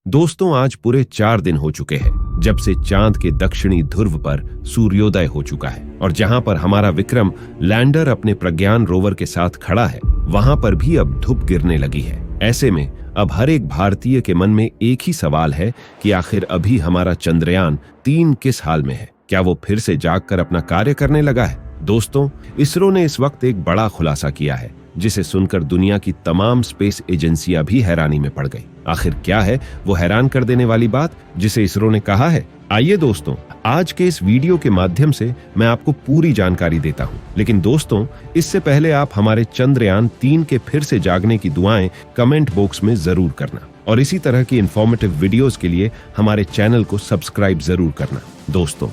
दोस्तों, आज पूरे 4 दिन हो चुके हैं जब से चांद के दक्षिणी ध्रुव पर सूर्योदय हो चुका है और जहां पर हमारा विक्रम लैंडर अपने प्रज्ञान रोवर के साथ खड़ा है, वहां पर भी अब धूप गिरने लगी है। ऐसे में अब हर एक भारतीय के मन में एक ही सवाल है कि आखिर अभी हमारा चंद्रयान 3 किस हाल में है? क्या वो फिर से जागकर अपना कार्य करने लगा है? दोस्तों, इसरो ने इस वक्त एक बड़ा खुलासा किया है जिसे सुनकर दुनिया की तमाम स्पेस एजेंसियां भी हैरानी में पड़ गई। आखिर क्या है वो हैरान कर देने वाली बात जिसे इसरो ने कहा है? आइए दोस्तों, आज के इस वीडियो के माध्यम से मैं आपको पूरी जानकारी देता हूं। लेकिन दोस्तों, इससे पहले आप हमारे चंद्रयान 3 के फिर से जागने की दुआएं कमेंट बॉक्स में जरूर करना और इसी तरह की इंफॉर्मेटिव वीडियोस के लिए हमारे चैनल को सब्सक्राइब जरूर करना। दोस्तों,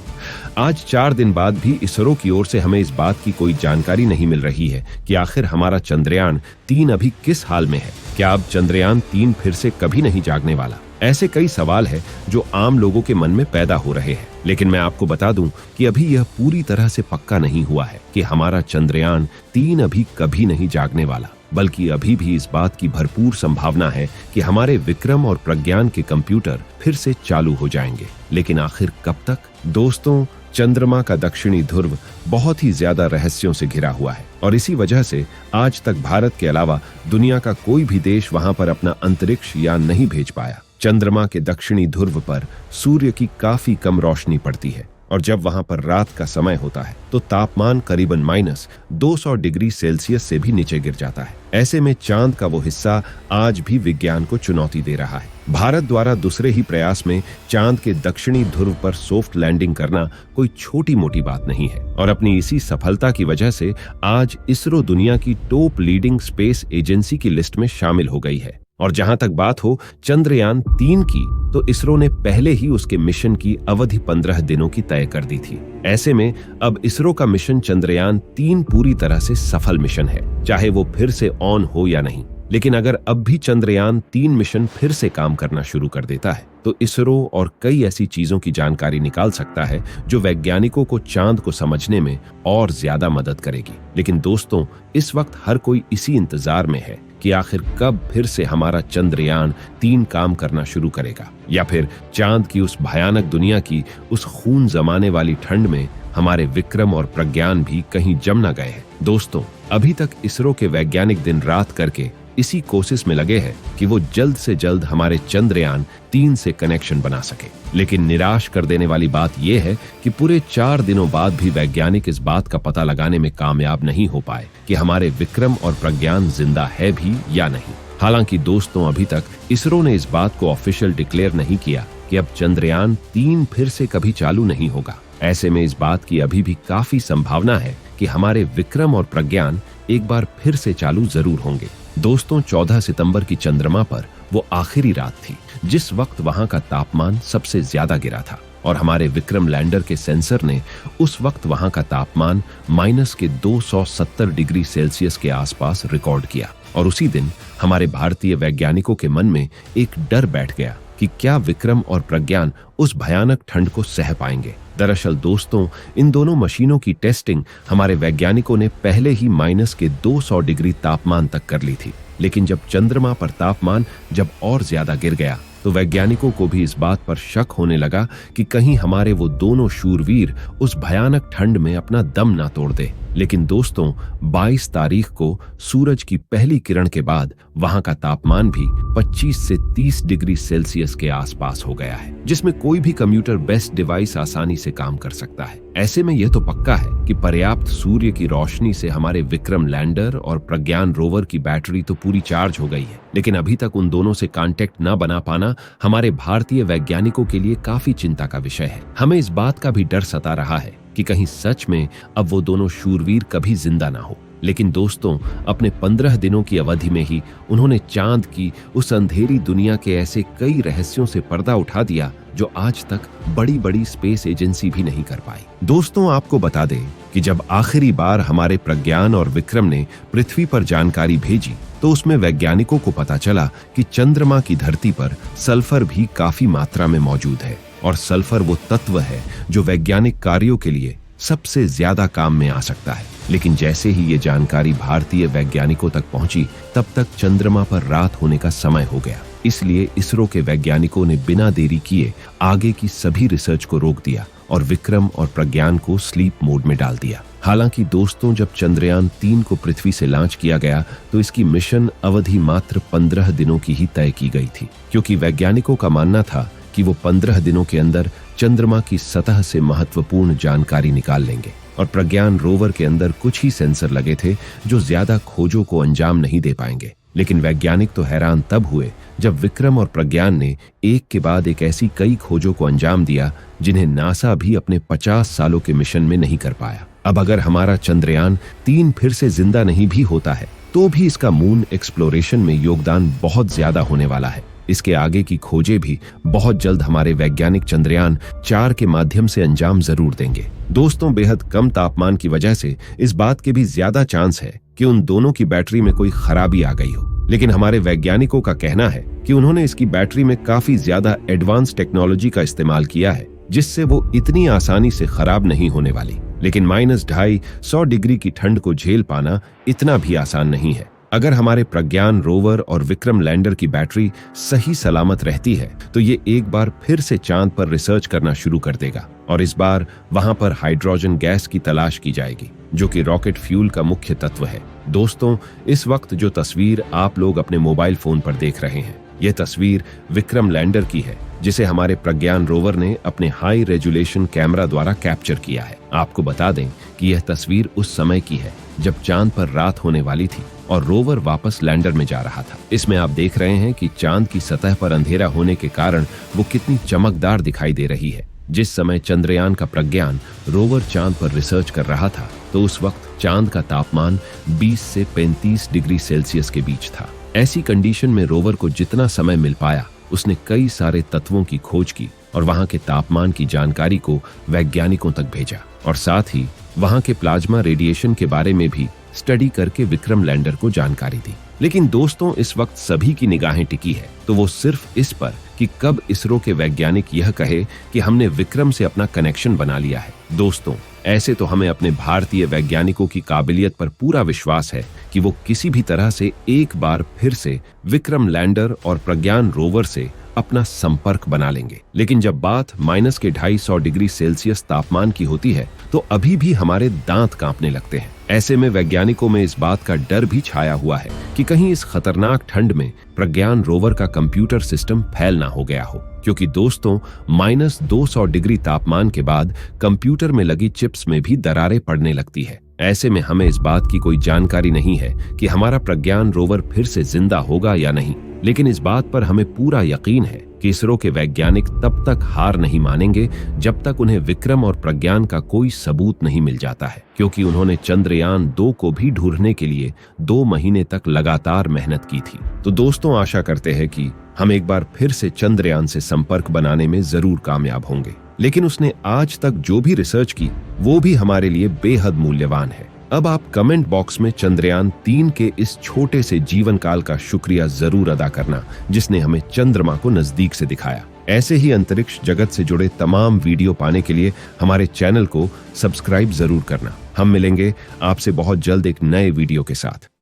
आज 4 दिन बाद भी इसरो की ओर से हमें इस बात की कोई जानकारी नहीं मिल रही है कि आखिर हमारा चंद्रयान 3 अभी किस हाल में है। क्या अब चंद्रयान 3 फिर से कभी नहीं जागने वाला? ऐसे कई सवाल हैं जो आम लोगों के मन में पैदा हो रहे हैं। लेकिन मैं आपको बता दूं कि अभी यह पूरी तरह से पक्का नहीं हुआ है कि हमारा चंद्रयान 3 अभी कभी नहीं जागने वाला, बल्कि अभी भी इस बात की भरपूर संभावना है कि हमारे विक्रम और प्रज्ञान के कंप्यूटर फिर से चालू हो जाएंगे। लेकिन आखिर कब तक? दोस्तों, चंद्रमा का दक्षिणी ध्रुव बहुत ही ज्यादा रहस्यों से घिरा हुआ है और इसी वजह से आज तक भारत के अलावा दुनिया का कोई भी देश वहां पर अपना अंतरिक्ष यान नहीं भेज पाया। चंद्रमा के दक्षिणी ध्रुव पर सूर्य की काफी कम रोशनी पड़ती है और जब वहां पर रात का समय होता है तो तापमान करीबन -200 डिग्री सेल्सियस से भी नीचे गिर जाता है। ऐसे में चांद का वो हिस्सा आज भी विज्ञान को चुनौती दे रहा है। भारत द्वारा दूसरे ही प्रयास में चांद के दक्षिणी ध्रुव पर सॉफ्ट लैंडिंग करना कोई छोटी मोटी बात नहीं है और अपनी इसी सफलता की वजह से आज इसरो दुनिया की टॉप लीडिंग स्पेस एजेंसी की लिस्ट में शामिल हो गई है। और जहां तक बात हो चंद्रयान 3 की, तो इसरो ने पहले ही उसके मिशन की अवधि 15 दिनों की तय कर दी थी। ऐसे में अब इसरो का मिशन चंद्रयान 3 पूरी तरह से सफल मिशन है, चाहे वो फिर से ऑन हो या नहीं। लेकिन अगर अब भी चंद्रयान 3 मिशन फिर से काम करना शुरू कर देता है तो इसरो और कई ऐसी चीजों की जानकारी निकाल सकता है जो वैज्ञानिकों को चांद को समझने में और ज्यादा मदद करेगी। लेकिन दोस्तों, इस वक्त हर कोई इसी इंतजार में है कि आखिर कब फिर से हमारा चंद्रयान 3 काम करना शुरू करेगा, या फिर चांद की उस भयानक दुनिया की उस खून जमाने वाली ठंड में हमारे विक्रम और प्रज्ञान भी कहीं जम न गए हैं। दोस्तों, अभी तक इसरो के वैज्ञानिक दिन रात करके इसी कोशिश में लगे हैं कि वो जल्द से जल्द हमारे चंद्रयान 3 से कनेक्शन बना सके। लेकिन निराश कर देने वाली बात यह है कि पूरे 4 दिनों बाद भी वैज्ञानिक इस बात का पता लगाने में कामयाब नहीं हो पाए कि हमारे विक्रम और प्रज्ञान जिंदा है भी या नहीं। हालांकि दोस्तों, अभी तक इसरो ने इस बात को ऑफिशियल डिक्लेयर नहीं किया कि अब चंद्रयान 3 फिर से कभी चालू नहीं होगा। ऐसे में इस बात की अभी भी काफी संभावना है कि हमारे विक्रम और प्रज्ञान एक बार फिर से चालू जरूर होंगे। दोस्तों, 14 सितंबर की चंद्रमा पर वो आखिरी रात थी जिस वक्त वहां का तापमान सबसे ज्यादा गिरा था और हमारे विक्रम लैंडर के सेंसर ने उस वक्त वहां का तापमान -270 डिग्री सेल्सियस के आसपास रिकॉर्ड किया। और उसी दिन हमारे भारतीय वैज्ञानिकों के मन में एक डर बैठ गया कि क्या विक्रम और प्रज्ञान उस भयानक ठंड को सह पाएंगे। दरअसल दोस्तों, इन दोनों मशीनों की टेस्टिंग हमारे वैज्ञानिकों ने पहले ही -200 डिग्री तापमान तक कर ली थी। लेकिन जब चंद्रमा पर तापमान जब और ज्यादा गिर गया तो वैज्ञानिकों को भी इस बात पर शक होने लगा कि कहीं हमारे वो दोनों शूरवीर उस भयानक ठंड में अपना दम ना तोड़ दे। लेकिन दोस्तों, 22 तारीख को सूरज की पहली किरण के बाद वहां का तापमान भी 25 से 30 डिग्री सेल्सियस के आसपास हो गया है, जिसमें कोई भी कंप्यूटर बेस्ड डिवाइस आसानी से काम कर सकता है। ऐसे में यह तो पक्का है कि पर्याप्त सूर्य की रोशनी से हमारे विक्रम लैंडर और प्रज्ञान रोवर की बैटरी तो पूरी चार्ज हो गई है। लेकिन अभी तक उन दोनों से कांटेक्ट न बना पाना हमारे भारतीय वैज्ञानिकों के लिए काफी चिंता का विषय है। हमें इस बात का भी डर सता रहा है कि कहीं सच में अब वो दोनों शूरवीर कभी जिंदा ना हो। लेकिन दोस्तों, अपने 15 दिनों की अवधि में ही उन्होंने चांद की उस अंधेरी दुनिया के ऐसे कई रहस्यों से पर्दा उठा दिया जो आज तक बड़ी बड़ी स्पेस एजेंसी भी नहीं कर पाई। दोस्तों, आपको बता दें कि जब आखिरी बार हमारे प्रज्ञान और विक्रम ने पृथ्वी पर जानकारी भेजी तो उसमें वैज्ञानिकों को पता चला कि चंद्रमा की धरती पर सल्फर भी काफी मात्रा में मौजूद है और सल्फर वो तत्व है जो वैज्ञानिक कार्यों के लिए सबसे ज्यादा काम में आ सकता है। लेकिन जैसे ही ये जानकारी भारतीय वैज्ञानिकों तक पहुंची तब तक चंद्रमा पर रात होने का समय हो गया। इसलिए इसरो के वैज्ञानिकों ने बिना देरी किए आगे की सभी रिसर्च को रोक दिया और विक्रम और प्रज्ञान को स्लीप मोड में डाल दिया। हालांकि दोस्तों, जब चंद्रयान 3 को पृथ्वी से लॉन्च किया गया तो इसकी मिशन अवधि मात्र 15 दिनों की ही तय की गई थी, क्योंकि वैज्ञानिकों का मानना था कि वो 15 दिनों के अंदर चंद्रमा की सतह से महत्वपूर्ण जानकारी निकाल लेंगे। और प्रज्ञान रोवर के अंदर कुछ ही सेंसर लगे थे जो ज्यादा खोजों को अंजाम नहीं दे पाएंगे। लेकिन वैज्ञानिक तो हैरान तब हुए जब विक्रम और प्रज्ञान ने एक के बाद एक ऐसी कई खोजों को अंजाम दिया जिन्हें नासा भी अपने 50 सालों के मिशन में नहीं कर पाया। अब अगर हमारा चंद्रयान 3 फिर से जिंदा नहीं भी होता है तो भी इसका मून एक्सप्लोरेशन में योगदान बहुत ज्यादा होने वाला है। इसके आगे की खोजें भी बहुत जल्द हमारे वैज्ञानिक चंद्रयान 4 के माध्यम से अंजाम जरूर देंगे। दोस्तों, बेहद कम तापमान की वजह से इस बात के भी ज्यादा चांस है कि उन दोनों की बैटरी में कोई खराबी आ गई हो। लेकिन हमारे वैज्ञानिकों का कहना है कि उन्होंने इसकी बैटरी में काफी ज्यादा एडवांस टेक्नोलॉजी का इस्तेमाल किया है, जिससे वो इतनी आसानी से खराब नहीं होने वाली। लेकिन -250 डिग्री की ठंड को झेल पाना इतना भी आसान नहीं है। अगर हमारे प्रज्ञान रोवर और विक्रम लैंडर की बैटरी सही सलामत रहती है तो ये एक बार फिर से चांद पर रिसर्च करना शुरू कर देगा और इस बार वहां पर हाइड्रोजन गैस की तलाश की जाएगी, जो कि रॉकेट फ्यूल का मुख्य तत्व है। दोस्तों, इस वक्त जो तस्वीर आप लोग अपने मोबाइल फोन पर देख रहे हैं, यह तस्वीर विक्रम लैंडर की है, जिसे हमारे प्रज्ञान रोवर ने अपने हाई रेजुलेशन कैमरा द्वारा कैप्चर किया है। आपको बता दें कि यह तस्वीर उस समय की है जब चांद पर रात होने वाली थी और रोवर वापस लैंडर में जा रहा था। इसमें आप देख रहे हैं कि चांद की सतह पर अंधेरा होने के कारण वो कितनी चमकदार दिखाई दे रही है। जिस समय चंद्रयान का प्रज्ञान रोवर चांद पर रिसर्च कर रहा था तो उस वक्त चांद का तापमान 20 से 35 डिग्री सेल्सियस के बीच था। ऐसी कंडीशन में रोवर को जितना समय मिल पाया उसने कई सारे तत्वों की खोज की और वहां के तापमान की जानकारी को वैज्ञानिकों तक भेजा और साथ ही वहां के प्लाज्मा रेडिएशन के बारे में भी स्टडी करके विक्रम लैंडर को जानकारी दी। लेकिन दोस्तों, इस वक्त सभी की निगाहें टिकी है तो वो सिर्फ इस पर कि कब इसरो के वैज्ञानिक यह कहे कि हमने विक्रम से अपना कनेक्शन बना लिया है। दोस्तों, ऐसे तो हमें अपने भारतीय वैज्ञानिकों की काबिलियत पर पूरा विश्वास है कि वो किसी भी तरह से एक बार फिर से विक्रम लैंडर और प्रज्ञान रोवर से अपना संपर्क बना लेंगे। लेकिन जब बात -250 डिग्री सेल्सियस तापमान की होती है तो अभी भी हमारे दांत कांपने लगते हैं। ऐसे में वैज्ञानिकों में इस बात का डर भी छाया हुआ है कि कहीं इस खतरनाक ठंड में प्रज्ञान रोवर का कंप्यूटर सिस्टम फेल ना हो गया हो, क्योंकि दोस्तों, -200 डिग्री तापमान के बाद कंप्यूटर में लगी चिप्स में भी दरारें पड़ने लगती है। ऐसे में हमें इस बात की कोई जानकारी नहीं है कि हमारा प्रज्ञान रोवर फिर से जिंदा होगा या नहीं। लेकिन इस बात पर हमें पूरा यकीन है कि इसरो के वैज्ञानिक तब तक हार नहीं मानेंगे जब तक उन्हें विक्रम और प्रज्ञान का कोई सबूत नहीं मिल जाता है, क्योंकि उन्होंने चंद्रयान 2 को भी ढूंढने के लिए 2 महीने तक लगातार मेहनत की थी। तो दोस्तों, आशा करते हैं कि हम एक बार फिर से चंद्रयान से संपर्क बनाने में जरूर कामयाब होंगे। लेकिन उसने आज तक जो भी रिसर्च की वो भी हमारे लिए बेहद मूल्यवान है। अब आप कमेंट बॉक्स में चंद्रयान 3 के इस छोटे से जीवन काल का शुक्रिया जरूर अदा करना, जिसने हमें चंद्रमा को नजदीक से दिखाया। ऐसे ही अंतरिक्ष जगत से जुड़े तमाम वीडियो पाने के लिए हमारे चैनल को सब्सक्राइब जरूर करना। हम मिलेंगे आपसे बहुत जल्द एक नए वीडियो के साथ।